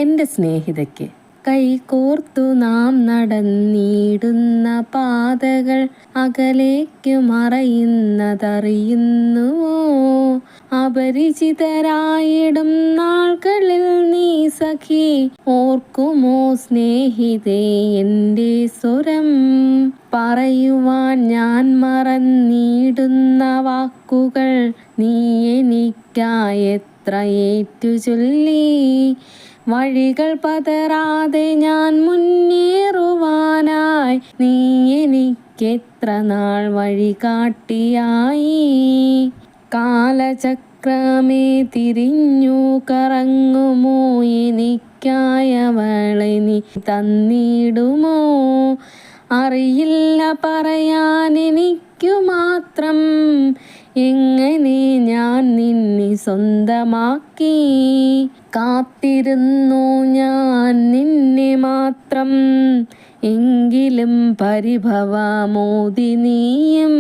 എൻ്റെ സ്നേഹിതയ്ക്ക്. കൈകോർത്തു നാം നടന്നിടുന്ന പാതകൾ അകലേക്കു മറയുന്നതറിയുന്നുവോ? അപരിചിതരായിടും നാൾകളിൽ നീ സഖി ഓർക്കുമോ സ്നേഹിതേ എൻ്റെ സ്വരം? പറയുവാൻ ഞാൻ മറന്നിടുന്ന വാക്കുകൾ നീ എനിക്കായി എത്ര ഏറ്റു ചൊല്ലി. വഴികൾ പതറാതെ ഞാൻ മുന്നേറുവാനായി നീ എനിക്കെത്ര നാൾ വഴി കാട്ടിയായി. കാലചക്രമേ തിരിഞ്ഞു കറങ്ങുമോ? എനിക്കായവളെ നീ തന്നിടുമോ? അറിയില്ല പറയാൻ എനിക്കു മാത്രം, എങ്ങനെ ഞാൻ നിന്നെ സ്വന്തമാക്കി. കാത്തിരുന്നു ഞാൻ നിന്നെ മാത്രം, എങ്കിലും പരിഭവമോതി നീയും.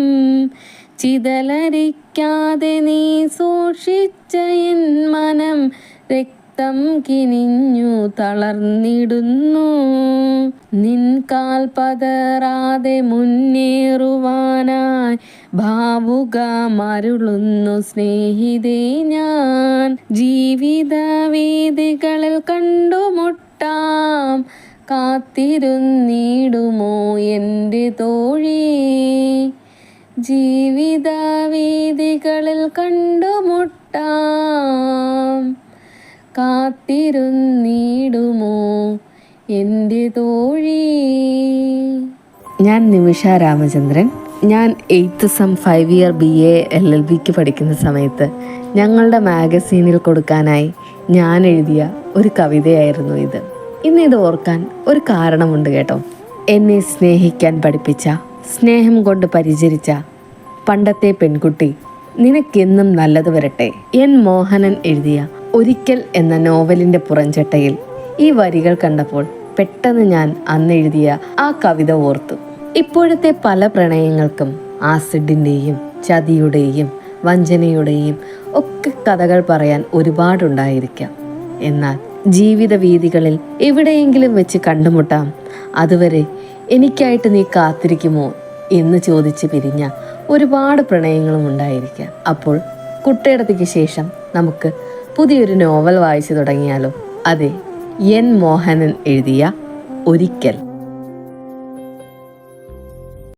ചിതലരിക്കാതെ നീ സൂക്ഷിച്ച എൻ മനം രക്തം കിനിഞ്ഞു തളർന്നിടുന്നു. നിൻ കാൽ പതറാതെ മുന്നേറുവാനായി ഭാവുകമരുളുന്നു സ്നേഹിതേ ഞാൻ. ജീവിത വീഥികളിൽ കണ്ടുമുട്ടാം, കാത്തിരുന്നിടുമോ എൻ്റെ തോഴി? ജീവിത വീഥികളിൽ കണ്ടുമുട്ടാം, കാത്തിരുന്നിടുമോ എൻ്റെ തോഴി? ഞാൻ നിമിഷ രാമചന്ദ്രൻ. ഞാൻ 8th സെം 5 ഇയർ BA LLBക്ക് പഠിക്കുന്ന സമയത്ത് ഞങ്ങളുടെ മാഗസീനിൽ കൊടുക്കാനായി ഞാൻ എഴുതിയ ഒരു കവിതയായിരുന്നു ഇത്. ഇന്നിത് ഓർക്കാൻ ഒരു കാരണമുണ്ട് കേട്ടോ. എന്നെ സ്നേഹിക്കാൻ പഠിപ്പിച്ച, സ്നേഹം കൊണ്ട് പരിചരിച്ച പണ്ടത്തെ പെൺകുട്ടി, നിനക്കെന്നും നല്ലത് വരട്ടെ. എൻ മോഹനൻ എഴുതിയ ഒരിക്കൽ എന്ന നോവലിൻ്റെ പുറംചട്ടയിൽ ഈ വരികൾ കണ്ടപ്പോൾ പെട്ടെന്ന് ഞാൻ അന്ന് എഴുതിയ ആ കവിത ഓർത്തു. ഇപ്പോഴത്തെ പല പ്രണയങ്ങൾക്കും ആസിഡിൻ്റെയും ചതിയുടെയും വഞ്ചനയുടെയും ഒക്കെ കഥകൾ പറയാൻ ഒരുപാടുണ്ടായിരിക്കാം. എന്നാൽ ജീവിത വീഥികളിൽ എവിടെയെങ്കിലും വെച്ച് കണ്ടുമുട്ടാം, അതുവരെ എനിക്കായിട്ട് നീ കാത്തിരിക്കുമോ എന്ന് ചോദിച്ച് പിരിഞ്ഞ ഒരുപാട് പ്രണയങ്ങളും ഉണ്ടായിരിക്കാം. അപ്പോൾ കുട്ടയിടത്തിക്ക് ശേഷം നമുക്ക് പുതിയൊരു നോവൽ വായിച്ചു തുടങ്ങിയാലോ? അതെ, എൻ മോഹനൻ എഴുതിയ ഒരിക്കൽ.